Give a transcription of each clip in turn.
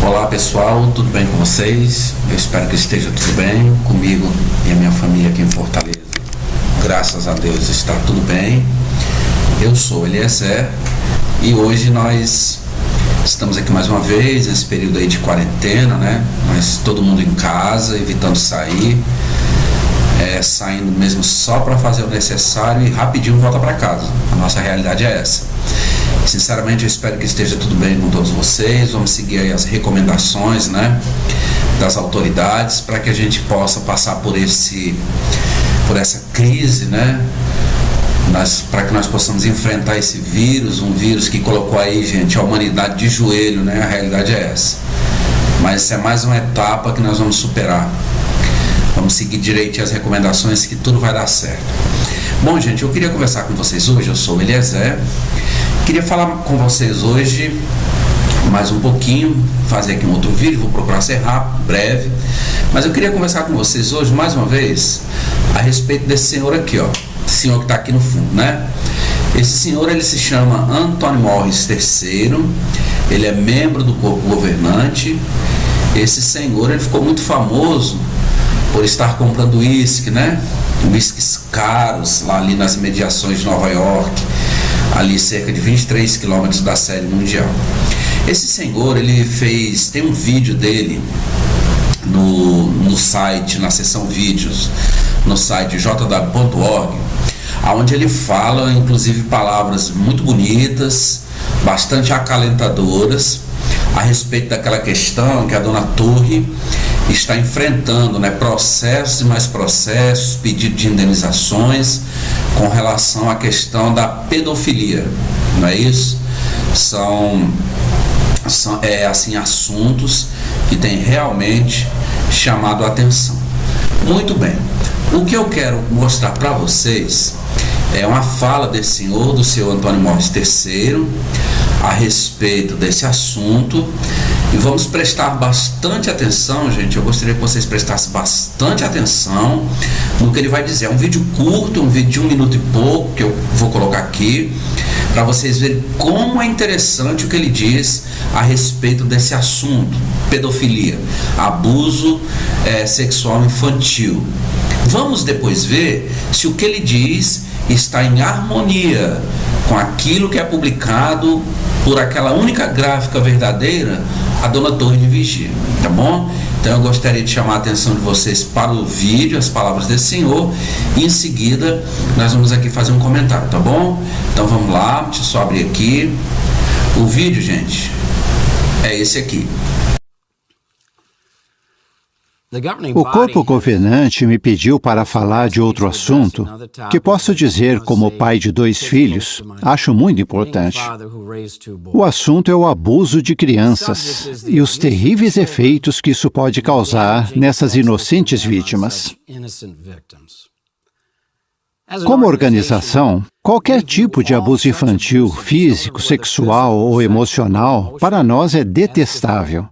Olá pessoal, tudo bem com vocês? Eu espero que esteja tudo bem comigo e a minha família aqui em Fortaleza. Graças a Deus está tudo bem. Eu sou Eliezer e hoje nós estamos aqui mais uma vez nesse período aí de quarentena, né? Mas todo mundo em casa, evitando sair, saindo mesmo só para fazer o necessário e rapidinho volta para casa. A nossa realidade é essa. Sinceramente, eu espero que esteja tudo bem com todos vocês. Vamos seguir aí as recomendações, né, das autoridades para que a gente possa passar por essa crise, né, para que nós possamos enfrentar esse vírus, um vírus que colocou aí, gente, a humanidade de joelho, né? A realidade é essa. Mas essa é mais uma etapa que nós vamos superar. Vamos seguir direito as recomendações que tudo vai dar certo. Bom, gente, eu queria conversar com vocês hoje. Eu sou o Eliezer. Queria falar com vocês hoje mais um pouquinho, fazer aqui um outro vídeo, vou procurar ser rápido, breve, mas eu queria conversar com vocês hoje mais uma vez a respeito desse senhor aqui, ó, esse senhor que está aqui no fundo, né? Esse senhor, ele se chama Anthony Morris III, ele é membro do corpo governante. Esse senhor, ele ficou muito famoso por estar comprando uísque, né? Uísques caros lá ali nas imediações de Nova York, ali cerca de 23 quilômetros da série mundial. Esse senhor, ele tem um vídeo dele no site, na seção vídeos, no site jw.org, onde ele fala, inclusive, palavras muito bonitas, bastante acalentadoras, a respeito daquela questão que a dona Torre está enfrentando, né, processos e mais processos, pedido de indenizações com relação à questão da pedofilia, não é isso? São assim, assuntos que têm realmente chamado a atenção. Muito bem, o que eu quero mostrar para vocês é uma fala desse senhor, do senhor Anthony Morris III, a respeito desse assunto, e vamos prestar bastante atenção, gente. Eu gostaria que vocês prestassem bastante atenção no que ele vai dizer. É um vídeo curto, um vídeo de 1 minuto e pouco, que eu vou colocar aqui, para vocês verem como é interessante o que ele diz a respeito desse assunto, pedofilia, abuso sexual infantil. Vamos depois ver se o que ele diz está em harmonia com aquilo que é publicado por aquela única gráfica verdadeira, a dona Torre de Vigia, tá bom? Então eu gostaria de chamar a atenção de vocês para o vídeo, as palavras desse senhor, e em seguida nós vamos aqui fazer um comentário, tá bom? Então vamos lá, deixa eu só abrir aqui. O vídeo, gente, é esse aqui. O corpo governante me pediu para falar de outro assunto que posso dizer, como pai de 2 filhos, acho muito importante. O assunto é o abuso de crianças e os terríveis efeitos que isso pode causar nessas inocentes vítimas. Como organização, qualquer tipo de abuso infantil, físico, sexual ou emocional, para nós é detestável.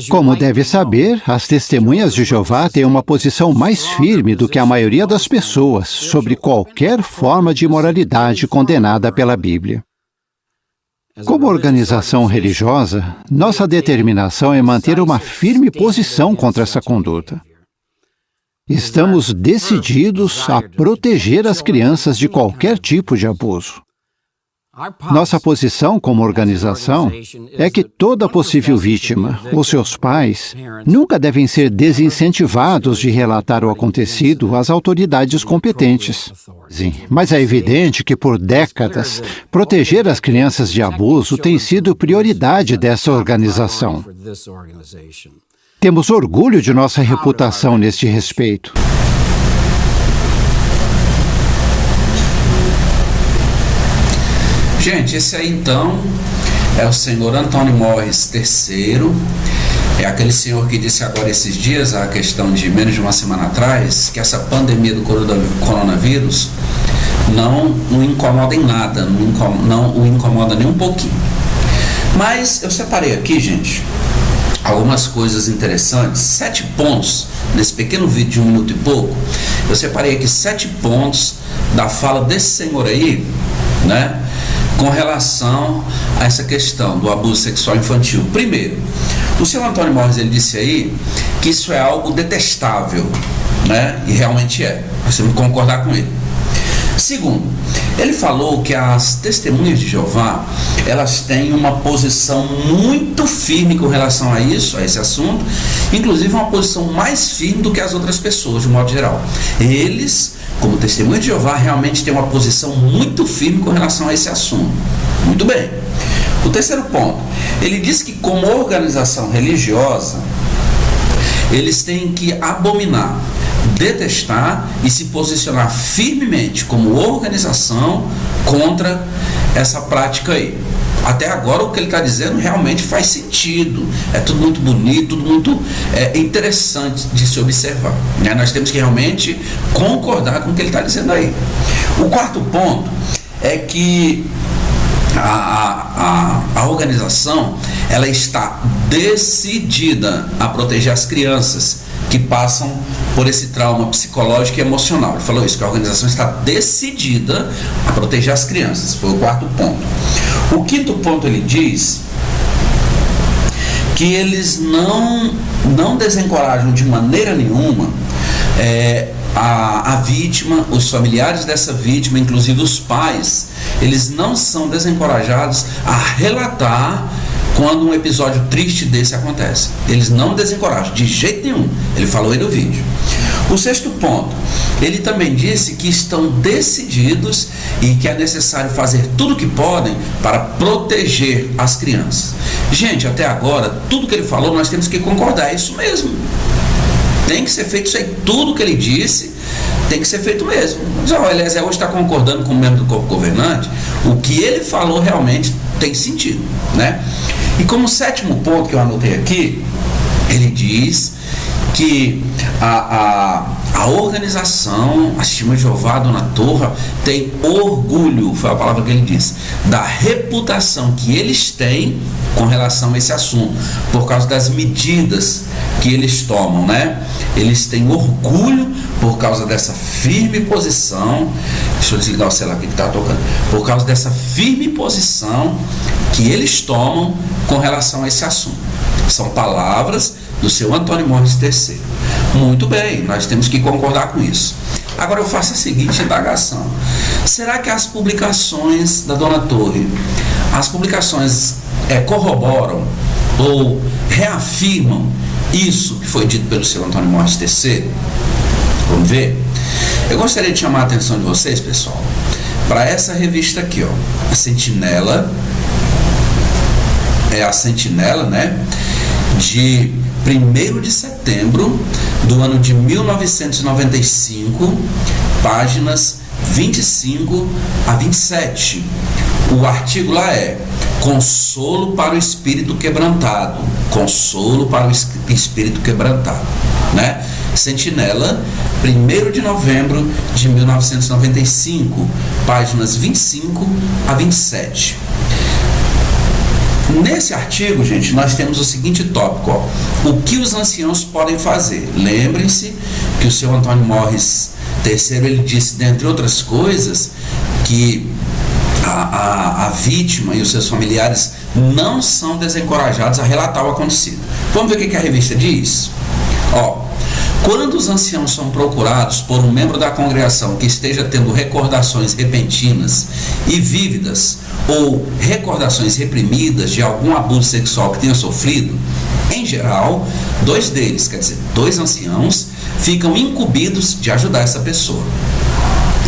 Como deve saber, as testemunhas de Jeová têm uma posição mais firme do que a maioria das pessoas sobre qualquer forma de imoralidade condenada pela Bíblia. Como organização religiosa, nossa determinação é manter uma firme posição contra essa conduta. Estamos decididos a proteger as crianças de qualquer tipo de abuso. Nossa posição como organização é que toda possível vítima, ou seus pais, nunca devem ser desincentivados de relatar o acontecido às autoridades competentes. Sim, mas é evidente que por décadas, proteger as crianças de abuso tem sido prioridade dessa organização. Temos orgulho de nossa reputação neste respeito. Gente, esse aí então é o senhor Antônio Morris III, é aquele senhor que disse agora esses dias, a questão de menos de uma semana atrás, que essa pandemia do coronavírus não o incomoda em nada, não o incomoda nem um pouquinho. Mas eu separei aqui, gente, algumas coisas interessantes, 7 pontos, nesse pequeno vídeo de 1 minuto e pouco, eu separei aqui 7 pontos da fala desse senhor aí, né, com relação a essa questão do abuso sexual infantil. Primeiro, o senhor Antônio Morris, ele disse aí que isso é algo detestável, né, e realmente é, você me concordar com ele. Segundo, ele falou que as testemunhas de Jeová, elas têm uma posição muito firme com relação a isso, a esse assunto, inclusive uma posição mais firme do que as outras pessoas, de modo geral. Eles, como testemunhas de Jeová, realmente têm uma posição muito firme com relação a esse assunto. Muito bem. O terceiro ponto, ele diz que como organização religiosa, eles têm que abominar, detestar e se posicionar firmemente como organização contra essa prática aí. Até agora o que ele está dizendo realmente faz sentido, é tudo muito bonito, tudo muito interessante de se observar, né? Nós temos que realmente concordar com o que ele está dizendo aí. O quarto ponto é que a organização, ela está decidida a proteger as crianças que passam por esse trauma psicológico e emocional. Ele falou isso, que a organização está decidida a proteger as crianças. Foi o quarto ponto. O quinto ponto, ele diz que eles não desencorajam de maneira nenhuma a vítima, os familiares dessa vítima, inclusive os pais, eles não são desencorajados a relatar quando um episódio triste desse acontece. Eles não desencorajam, de jeito nenhum. Ele falou aí no vídeo. O sexto ponto, ele também disse que estão decididos e que é necessário fazer tudo o que podem para proteger as crianças. Gente, até agora, tudo que ele falou, nós temos que concordar, é isso mesmo. Tem que ser feito isso aí, tudo que ele disse tem que ser feito mesmo. Mas o Eliezer hoje está concordando com o membro do corpo governante, o que ele falou realmente tem sentido, né? E como sétimo ponto que eu anotei aqui, ele diz que a organização, a Testemunha de Jeová, Dona Torra, tem orgulho, foi a palavra que ele disse, da reputação que eles têm com relação a esse assunto, por causa das medidas que eles tomam, né? Eles têm orgulho por causa dessa firme posição, deixa eu desligar o celular aqui que está tocando, por causa dessa firme posição que eles tomam com relação a esse assunto. São palavras do seu Antônio Morris III. Muito bem, nós temos que concordar com isso. Agora eu faço a seguinte indagação: será que as publicações da Dona Torre, as publicações corroboram ou reafirmam isso que foi dito pelo seu Antônio Morris III? Vamos ver? Eu gostaria de chamar a atenção de vocês, pessoal, para essa revista aqui, ó, a Sentinela. É a Sentinela, né? De 1º de setembro do ano de 1995, páginas 25 a 27. O artigo lá é Consolo para o Espírito Quebrantado. Consolo para o Espírito Quebrantado, né? Sentinela, 1º de novembro de 1995, páginas 25 a 27. Nesse artigo, gente, nós temos o seguinte tópico, ó: o que os anciãos podem fazer. Lembrem-se que o seu Antônio Morris III, ele disse, dentre outras coisas, que a vítima e os seus familiares não são desencorajados a relatar o acontecido. Vamos ver o que a revista diz? Ó: quando os anciãos são procurados por um membro da congregação que esteja tendo recordações repentinas e vívidas ou recordações reprimidas de algum abuso sexual que tenha sofrido, em geral, 2 deles, quer dizer, 2 anciãos, ficam incumbidos de ajudar essa pessoa.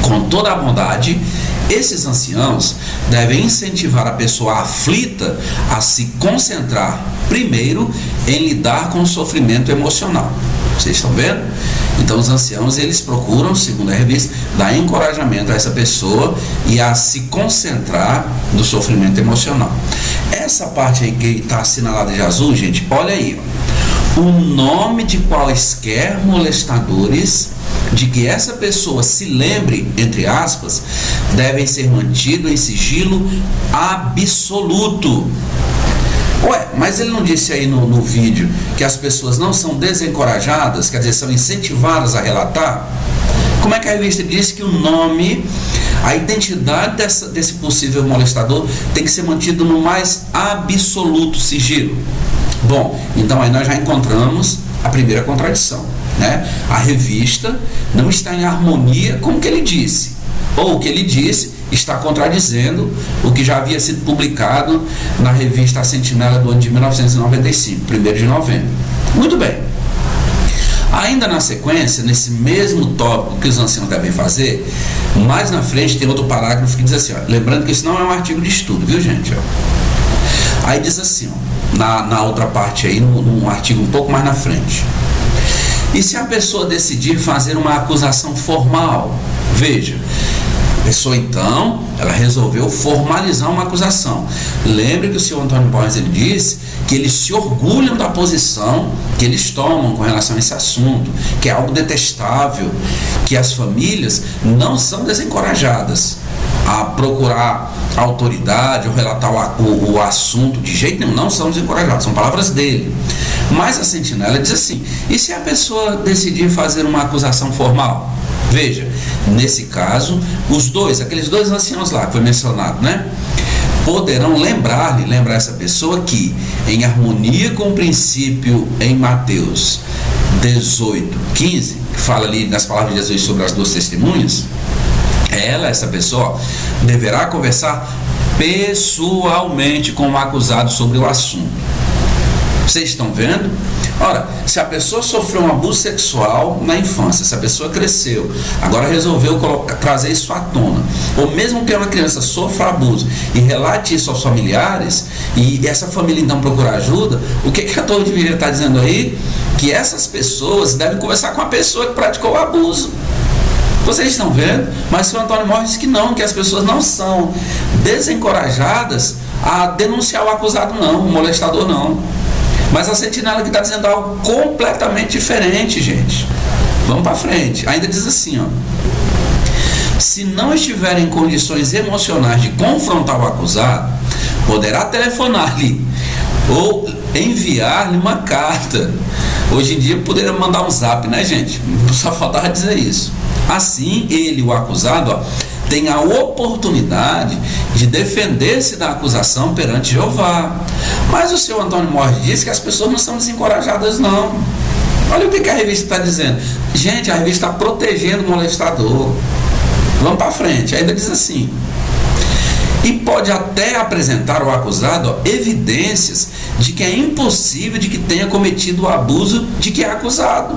Com toda a bondade, esses anciãos devem incentivar a pessoa aflita a se concentrar primeiro em lidar com o sofrimento emocional. Vocês estão vendo? Então os anciãos, eles procuram, segundo a revista, dar encorajamento a essa pessoa e a se concentrar no sofrimento emocional. Essa parte aí que está assinalada de azul, gente, olha aí, ó. O nome de quaisquer molestadores de que essa pessoa se lembre, entre aspas, devem ser mantidos em sigilo absoluto. Ué, mas ele não disse aí no vídeo que as pessoas não são desencorajadas, quer dizer, são incentivadas a relatar? Como é que a revista disse que o nome, a identidade desse possível molestador tem que ser mantido no mais absoluto sigilo? Bom, então aí nós já encontramos a primeira contradição, né? A revista não está em harmonia com o que ele disse, ou o que ele disse está contradizendo o que já havia sido publicado na revista A Sentinela do ano de 1995, 1º de novembro. Muito bem. Ainda na sequência, nesse mesmo tópico que os anciãos devem fazer, mais na frente tem outro parágrafo que diz assim, ó, lembrando que isso não é um artigo de estudo, viu, gente? Ó. Aí diz assim, ó, na outra parte aí, num artigo um pouco mais na frente. E se a pessoa decidir fazer uma acusação formal? Veja, a pessoa então, ela resolveu formalizar uma acusação. Lembre que o senhor Antônio Borges, ele disse que eles se orgulham da posição que eles tomam com relação a esse assunto, que é algo detestável, que as famílias não são desencorajadas a procurar a autoridade ou relatar o assunto de jeito nenhum, não são desencorajados, são palavras dele. Mas a Sentinela diz assim, e se a pessoa decidir fazer uma acusação formal? Veja, nesse caso, aqueles dois anciãos lá que foi mencionado, né? Poderão lembrar essa pessoa que, em harmonia com o princípio em Mateus 18:15, que fala ali nas palavras de Jesus sobre as duas testemunhas, essa pessoa, deverá conversar pessoalmente com o acusado sobre o assunto. Vocês estão vendo? Ora, se a pessoa sofreu um abuso sexual na infância, se a pessoa cresceu, agora resolveu trazer isso à tona, ou mesmo que uma criança sofra abuso e relate isso aos familiares, e essa família então procurar ajuda, o que a Torre de Vigia está dizendo aí? Que essas pessoas devem conversar com a pessoa que praticou o abuso. Vocês estão vendo? Mas o senhor Antônio Borges disse que não, que as pessoas não são desencorajadas a denunciar o acusado não, o molestador não. Mas a Sentinela que está dizendo algo completamente diferente, gente. Vamos para frente. Ainda diz assim, ó. Se não estiver em condições emocionais de confrontar o acusado, poderá telefonar-lhe ou enviar-lhe uma carta. Hoje em dia poderia mandar um zap, né, gente? Só faltava dizer isso. Assim, ele, o acusado, ó, tem a oportunidade de defender-se da acusação perante Jeová. Mas o senhor Antônio Borges disse que as pessoas não são desencorajadas, não. Olha o que a revista está dizendo. Gente, a revista está protegendo o molestador. Vamos para frente. Ainda diz assim. E pode até apresentar ao acusado evidências de que é impossível de que tenha cometido o abuso de que é acusado.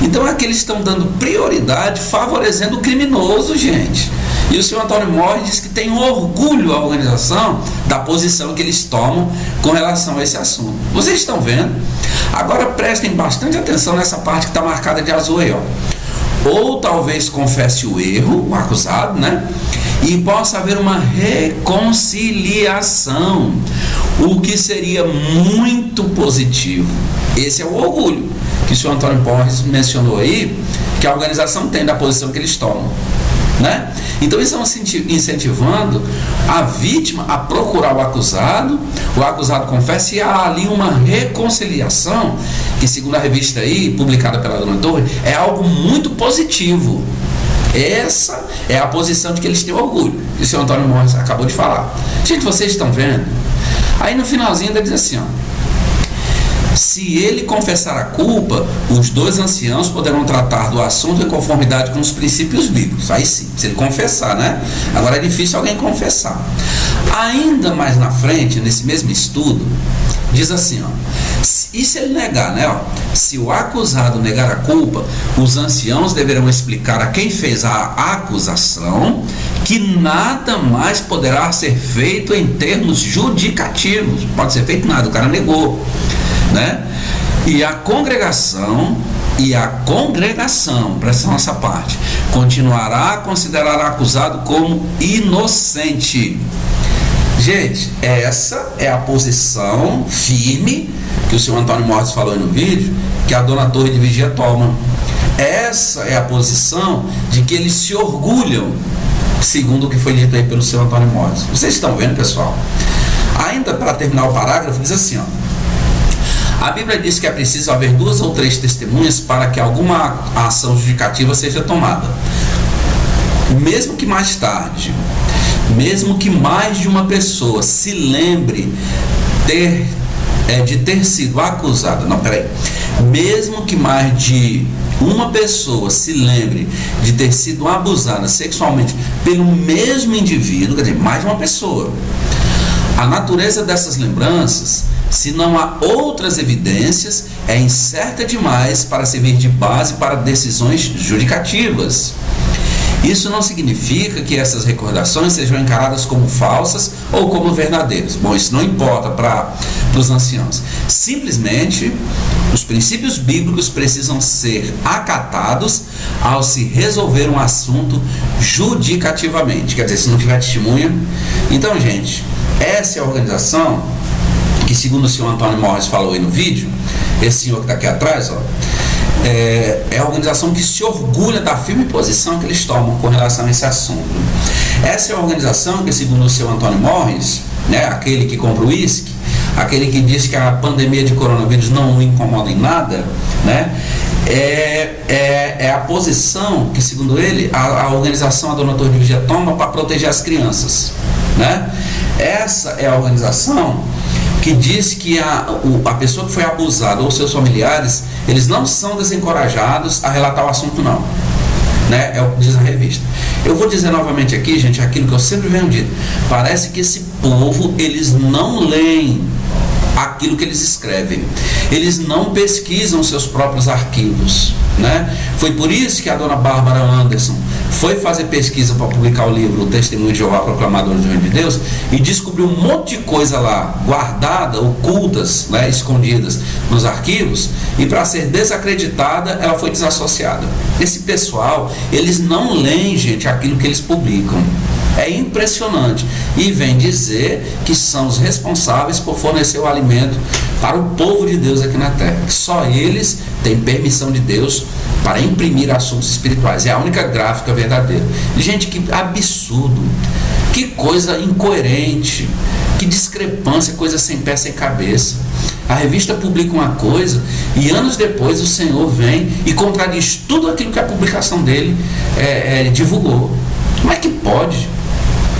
Então aqui eles estão dando prioridade, favorecendo o criminoso, gente. E o senhor Antônio Borges diz que tem orgulho a organização da posição que eles tomam com relação a esse assunto. Vocês estão vendo? Agora prestem bastante atenção nessa parte que está marcada de azul aí, ó. Ou talvez confesse o erro, o acusado, né? E possa haver uma reconciliação, o que seria muito positivo. Esse é o orgulho que o senhor Antônio Borges mencionou aí, que a organização tem da posição que eles tomam, né? Então eles estão incentivando a vítima a procurar o acusado confessa, e há ali uma reconciliação que, segundo a revista aí, publicada pela Dona Torre, é algo muito positivo. Essa é a posição de que eles têm orgulho, que o senhor Antônio Borges acabou de falar. Gente, vocês estão vendo? Aí no finalzinho ainda diz assim, ó. Se ele confessar a culpa, os dois anciãos poderão tratar do assunto em conformidade com os princípios bíblicos. Aí sim, se ele confessar, né? Agora é difícil alguém confessar. Ainda mais na frente, nesse mesmo estudo, diz assim, ó. E se ele negar, né? Ó, se o acusado negar a culpa, os anciãos deverão explicar a quem fez a acusação que nada mais poderá ser feito em termos judicativos. Pode ser feito nada, o cara negou, né? E a congregação e a congregação, presta nossa parte, continuará a considerar o acusado como inocente. Gente, essa é a posição firme que o senhor Antônio Morris falou aí no vídeo, que a dona Torre de Vigia toma. Essa é a posição de que eles se orgulham, segundo o que foi dito aí pelo senhor Antônio Morris. Vocês estão vendo, pessoal? Ainda para terminar o parágrafo, diz assim, ó: a Bíblia diz que é preciso haver 2 ou 3 testemunhas para que alguma ação judicativa seja tomada. Mesmo que mais tarde, mesmo que mais de uma pessoa se lembre de ter sido acusada, mesmo que mais de uma pessoa se lembre de ter sido abusada sexualmente pelo mesmo indivíduo, quer dizer, mais de uma pessoa, a natureza dessas lembranças, se não há outras evidências, é incerta demais para servir de base para decisões judicativas. Isso não significa que essas recordações sejam encaradas como falsas ou como verdadeiras. Bom, isso não importa para os anciãos. Simplesmente, os princípios bíblicos precisam ser acatados ao se resolver um assunto judicativamente. Quer dizer, se não tiver testemunha. Então, gente, essa é a organização que, segundo o senhor Antônio Morris falou aí no vídeo, esse senhor que está aqui atrás, ó, é a organização que se orgulha da firme posição que eles tomam com relação a esse assunto. Essa é a organização que, segundo o seu Antônio Morris, né, aquele que compra o uísque, aquele que diz que a pandemia de coronavírus não o incomoda em nada, né, é a posição que, segundo ele, a organização, a dona Torre de Vigia, toma para proteger as crianças, né? Essa é a organização que diz que a pessoa que foi abusada ou seus familiares, eles não são desencorajados a relatar o assunto, não, né? É o que diz a revista. Eu vou dizer novamente aqui, gente, aquilo que eu sempre venho dito: parece que esse povo, eles não leem aquilo que eles escrevem, eles não pesquisam seus próprios arquivos, né? Foi por isso que a dona Bárbara Anderson foi fazer pesquisa para publicar o livro O Testemunho de Jeová, Proclamadores do Reino de Deus, e descobriu um monte de coisa lá guardada, ocultas, né, escondidas nos arquivos, e para ser desacreditada ela foi desassociada. Esse pessoal, eles não leem, gente, aquilo que eles publicam. É impressionante. E vem dizer que são os responsáveis por fornecer o alimento para o povo de Deus aqui na terra. Que só eles têm permissão de Deus para imprimir assuntos espirituais. É a única gráfica verdadeira. Gente, que absurdo. Que coisa incoerente. Que discrepância, coisa sem pé, sem cabeça. A revista publica uma coisa e anos depois o Senhor vem e contradiz tudo aquilo que a publicação dele divulgou. Como é que pode?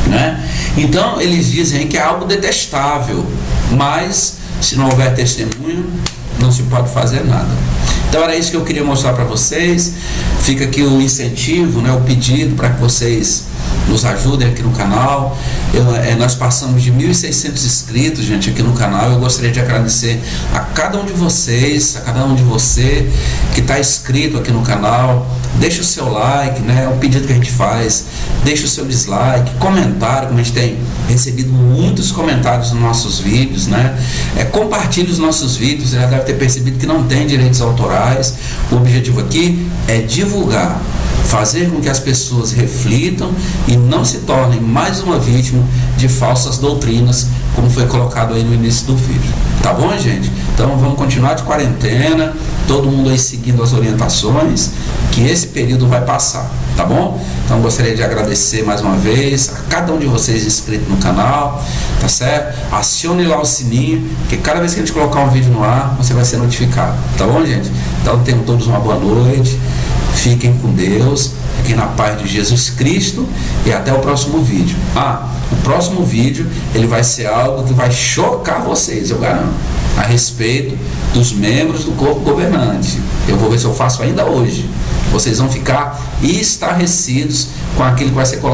Né? Então eles dizem que é algo detestável, mas se não houver testemunho, não se pode fazer nada. Então era isso que eu queria mostrar para vocês. Fica aqui o incentivo, né, o pedido para que vocês nos ajudem aqui no canal. Nós passamos de 1.600 inscritos, gente, aqui no canal. Eu gostaria de agradecer a cada um de vocês, a cada um de você que está inscrito aqui no canal. Deixa o seu like, né, é um pedido que a gente faz. Deixa o seu dislike, comentário, como a gente tem recebido muitos comentários nos nossos vídeos, né? Compartilhe os nossos vídeos. Você já deve ter percebido que não tem direitos autorais. O objetivo aqui é divulgar, fazer com que as pessoas reflitam e não se tornem mais uma vítima de falsas doutrinas, como foi colocado aí no início do vídeo. Tá bom, gente? Então vamos continuar de quarentena, todo mundo aí seguindo as orientações, que esse período vai passar, tá bom? Então gostaria de agradecer mais uma vez a cada um de vocês inscrito no canal, tá certo? Acione lá o sininho, que cada vez que a gente colocar um vídeo no ar, você vai ser notificado, tá bom, gente? Então tenham todos uma boa noite, fiquem com Deus, fiquem na paz de Jesus Cristo e até o próximo vídeo. O próximo vídeo, ele vai ser algo que vai chocar vocês, eu garanto, a respeito dos membros do corpo governante. Eu vou ver se eu faço ainda hoje. Vocês vão ficar estarrecidos com aquilo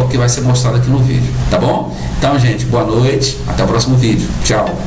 que vai ser mostrado aqui no vídeo, tá bom? Então, gente, boa noite, até o próximo vídeo. Tchau.